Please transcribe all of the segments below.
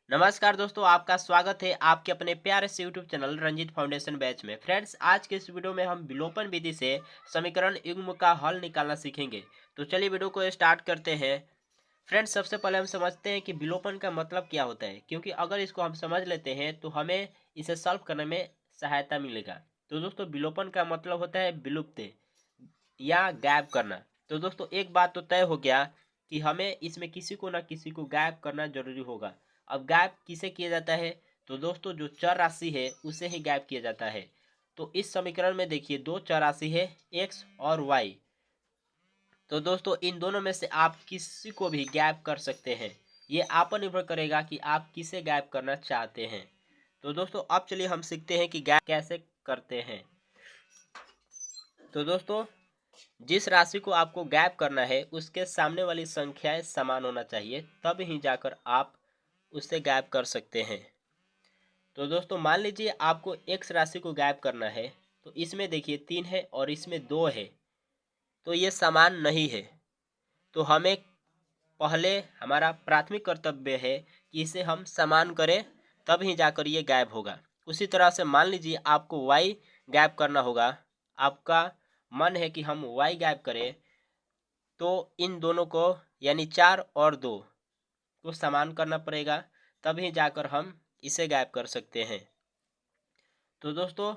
नमस्कार दोस्तों, आपका स्वागत है आपके अपने प्यारे से YouTube channel Ranjeet foundation batch में। फ्रेंड्स, आज के इस वीडियो में हम विलोपन विधि से समीकरण युग्म का हल निकालना सीखेंगे। तो चलिए वीडियो को स्टार्ट करते हैं। फ्रेंड्स, सबसे पहले हम समझते हैं कि विलोपन का मतलब क्या होता है, क्योंकि अगर इसको हम समझ लेते हैं तो हमें इसे सॉल्व करने में सहायता मिलेगा। तो दोस्तों, विलोपन का मतलब होता है विलुप्त या गायब करना। तो दोस्तों, एक बात तो तय हो गया कि हमें इसमें किसी को ना किसी को गायब करना जरूरी होगा। अब गायब किसे किया जाता है? तो दोस्तों, जो चर राशि है उसे ही गायब किया जाता है। तो इस समीकरण में देखिए, दो चर राशि है x और y। तो दोस्तों, इन दोनों में से आप किसी को भी गायब कर सकते हैं। ये आप पर निर्भर करेगा कि आप किसे गायब करना चाहते हैं। तो दोस्तों, अब चलिए हम सीखते हैं कि गायब कैसे करते हैं। तो दोस्तों, जिस राशि को आपको गायब करना है उसके सामने वाली संख्याएं समान होना चाहिए, तब ही जाकर आप उससे गायब कर सकते हैं। तो दोस्तों, मान लीजिए आपको x राशि को गायब करना है। तो इसमें देखिए 3 है और इसमें 2 है, तो ये समान नहीं है। तो हमें पहले हमारा प्राथमिक कर्तव्य है कि इसे हम समान करें, तब ही जाकर ये गायब होगा। उसी तरह से मान लीजिए आपको y गायब करना होगा। आपका मन है कि हम y गायब करें, तो इन दोनों को यानी 4 और 2 को समान करना पड़ेगा, तभी जाकर हम इसे गायब कर सकते हैं। तो दोस्तों,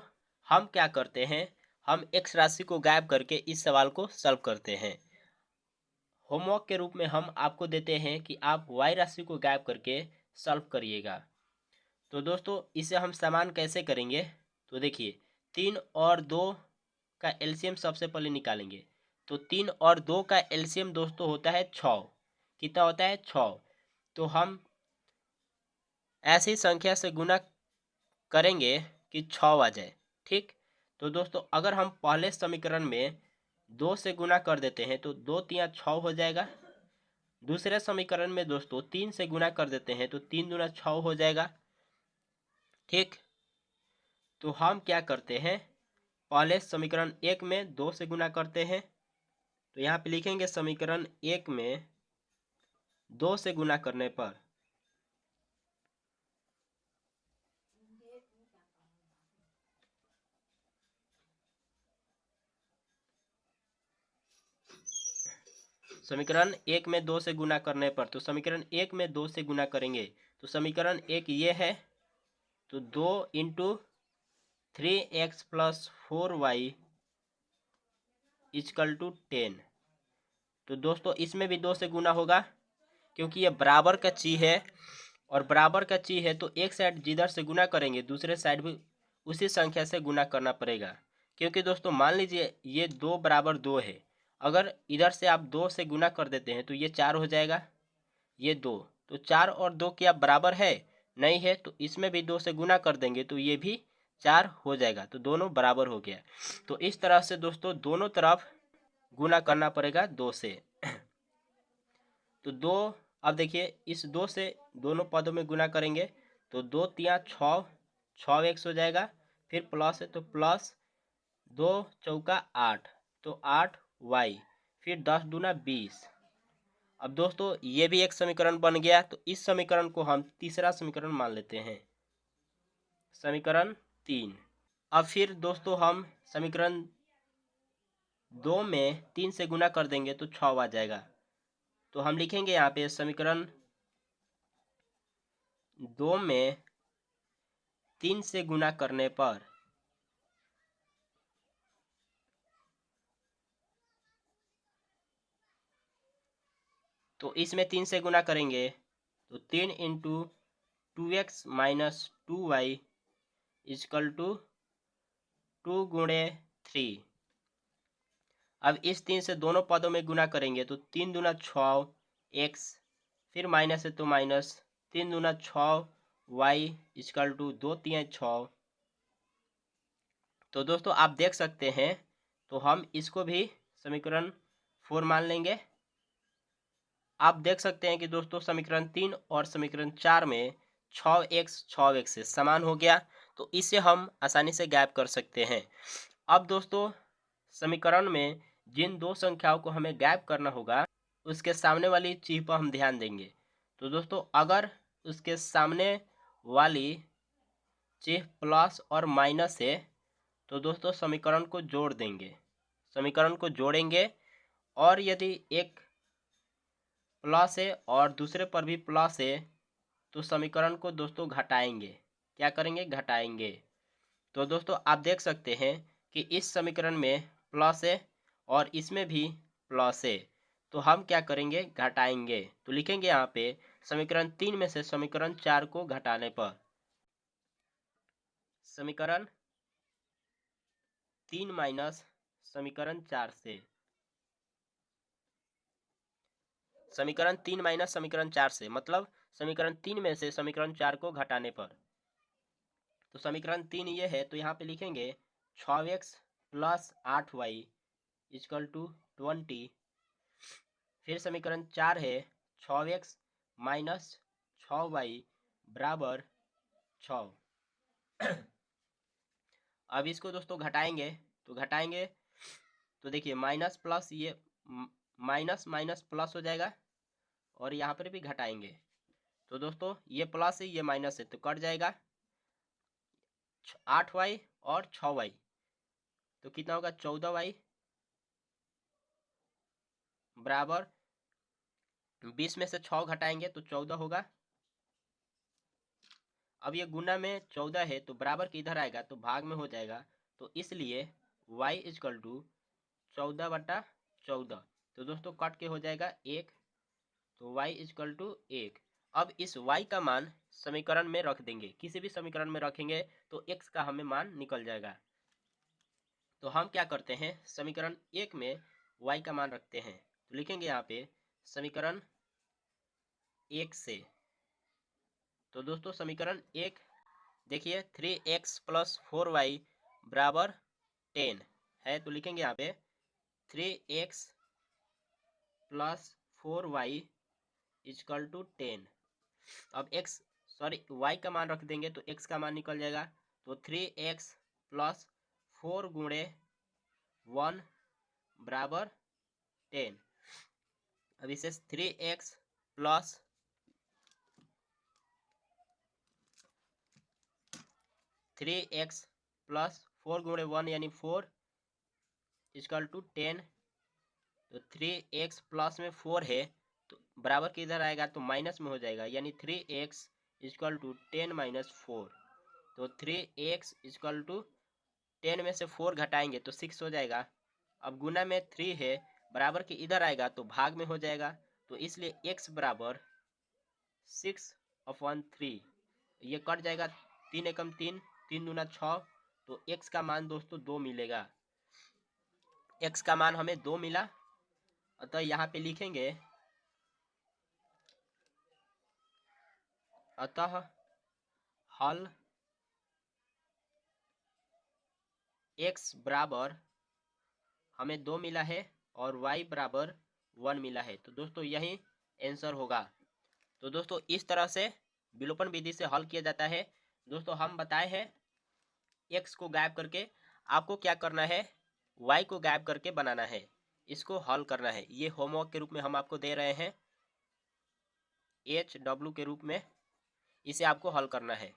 हम क्या करते हैं, हम x राशि को गायब करके इस सवाल को सॉल्व करते हैं। होमवर्क के रूप में हम आपको देते हैं कि आप y राशि को गायब करके सॉल्व करिएगा। तो दोस्तों, इसे हम समान कैसे करेंगे? तो देखिए, 3 और 2 का एलसीएम सबसे पहले निकालेंगे। तो 3 और 2 का एलसीएम दोस्तों होता है 6। कितना होता है? 6। तो हम ऐसी संख्या से गुना करेंगे कि 6 आ जाए। ठीक। तो दोस्तों, अगर हम पहले समीकरण में 2 से गुना कर देते हैं तो 2 तिया 6 हो जाएगा। दूसरे समीकरण में दोस्तों 3 से गुना कर देते हैं तो 3 दूना 6 हो जाएगा। ठीक। तो हम क्या करते हैं, पहले समीकरण 1 में 2 से गुना करते हैं। तो यहाँ पे लिखेंगे समीकरण 1 में 2 से गुना करने पर समीकरण 1 में 2 से गुना करने पर, तो समीकरण 1 में 2 से गुना करेंगे तो समीकरण 1 ये है। तो 2 into 3x plus 4y is equal to 10। तो दोस्तों, इसमें भी 2 से गुना होगा, क्योंकि ये बराबर का चीज है। और बराबर का चीज है तो एक साइड जिधर से गुना करेंगे दूसरे साइड भी उसी संख्या से गुना करना पड़ेगा। क्योंकि दोस्तों, मान लीजिए ये 2 बराबर 2 है। अगर इधर से आप 2 से गुना कर देते हैं तो ये 4 हो जाएगा। ये 2, तो 4 और 2 क्या बराबर है? नहीं है। तो इसमें भी 2 से गुना कर देंगे तो ये भी 4 हो जाएगा। तो दोनों बराबर हो गया। तो इस तरह से दोस्तों दोनों तरफ गुना करना पड़ेगा 2 से। तो 2, अब देखिए इस 2 से दोनों पदों में गुना करेंगे तो 2 तिया 6, 6x हो जाएगा। फिर प्लस है तो प्लस 2 चौका 8, तो 8y। फिर 10 दूना 20। अब दोस्तों, ये भी एक समीकरण बन गया। तो इस समीकरण को हम तीसरा समीकरण मान लेते हैं, समीकरण 3। अब फिर दोस्तों, हम समीकरण 2 में 3 से गुना कर देंगे तो 6 आ जाएगा। तो हम लिखेंगे यहाँ पे समीकरण 2 में 3 से गुना करने पर तो इसमें 3 से गुना करेंगे तो 3 into 2x minus 2y is equal to 2 गुणे 3। अब इस 3 से दोनों पदों में गुना करेंगे तो 3 दूना 6x, फिर माइनस है तो माइनस 3 दूना 6y इजकल टू 2 तिया 6। तो दोस्तों, आप देख सकते हैं, तो हम इसको भी समीकरण 4 मान लेंगे। आप देख सकते हैं कि दोस्तों समीकरण 3 और समीकरण 4 में 6x से समान हो गया। तो इसे हम आसानी से गायब कर सकते हैं। अब दोस्तों, समीकरण में जिन दो संख्याओं को हमें गायब करना होगा उसके सामने वाली चीज पर हम ध्यान देंगे। तो दोस्तों, अगर उसके सामने वाली चीज प्लस और माइनस है तो दोस्तों समीकरण को जोड़ देंगे, समीकरण को जोड़ेंगे। और यदि एक प्लस है और दूसरे पर भी प्लस है तो समीकरण को दोस्तों घटाएंगे। क्या करेंगे? घटाएंगे। तो दोस्तों आप देख सकते हैं कि इस समीकरण में प्लस है और इसमें भी प्लस है, तो हम क्या करेंगे? घटाएंगे। तो लिखेंगे यहाँ पे समीकरण 3 में से समीकरण 4 को घटाने पर, समीकरण 3 माइनस समीकरण 4 से, समीकरण 3 माइनस समीकरण 4 से मतलब समीकरण 3 में से समीकरण 4 को घटाने पर। तो समीकरण 3 ये है, तो यहाँ पे लिखेंगे 6x plus 8y is equal to 20। फिर समीकरण 4 है 6x माइनस 6y बराबर 6। अब इसको दोस्तों घटाएंगे। तो घटाएंगे तो देखिए माइनस प्लस, ये माइनस माइनस प्लस हो जाएगा और यहाँ पर भी घटाएंगे। तो दोस्तों ये प्लस है ये माइनस है तो कट जाएगा। 8y और 6y तो कितना होगा? 14y बराबर 20 में से 6 घटाएंगे तो 14 होगा। अब ये गुना में 14 है तो बराबर के इधर आएगा तो भाग में हो जाएगा, तो इसलिए y इजकल टू 14/14। तो दोस्तों कट के हो जाएगा 1, तो y इजकल टू 1। अब इस y का मान समीकरण में रख देंगे, किसी भी समीकरण में रखेंगे तो x का हमें मान निकल जाएगा। तो हम क्या करते हैं? समीकरण 1 में y का मान रखते हैं। तो लिखेंगे यहाँ पे समीकरण 1 से। तो दोस्तों समीकरण 1 देखिए 3x प्लस 4y बराबर 10 है, तो लिखेंगे यहाँ पे 3x plus 4y is equal to 10। अब y का मान रख देंगे तो x का मान निकल जाएगा। तो 3x प्लस 4 गुणे 1 बराबर 10। अब इसे 3x प्लस 4 गुणे 1 यानी 4 इजकल टू 10। तो 3x प्लस में 4 है तो बराबर के इधर आएगा तो माइनस में हो जाएगा, यानी 3x इजकल टू 10 माइनस 4। तो 3x इजकल टू 10 में से 4 घटाएंगे तो 6 हो जाएगा। अब गुना में 3 है, बराबर के इधर आएगा तो भाग में हो जाएगा, तो इसलिए x बराबर 6/3। ये कट जाएगा, 3 एकम 3, 3 दूना 6, तो x का मान दोस्तों 2 मिलेगा। x का मान हमें 2 मिला, अतः यहाँ पे लिखेंगे अतः हल x बराबर हमें 2 मिला है और y बराबर 1 मिला है। तो दोस्तों यही आंसर होगा। तो दोस्तों इस तरह से विलोपन विधि से हल किया जाता है। दोस्तों हम बताए हैं x को गायब करके, आपको क्या करना है? y को गायब करके बनाना है, इसको हल करना है। ये होमवर्क के रूप में हम आपको दे रहे हैं, HW के रूप में इसे आपको हल करना है।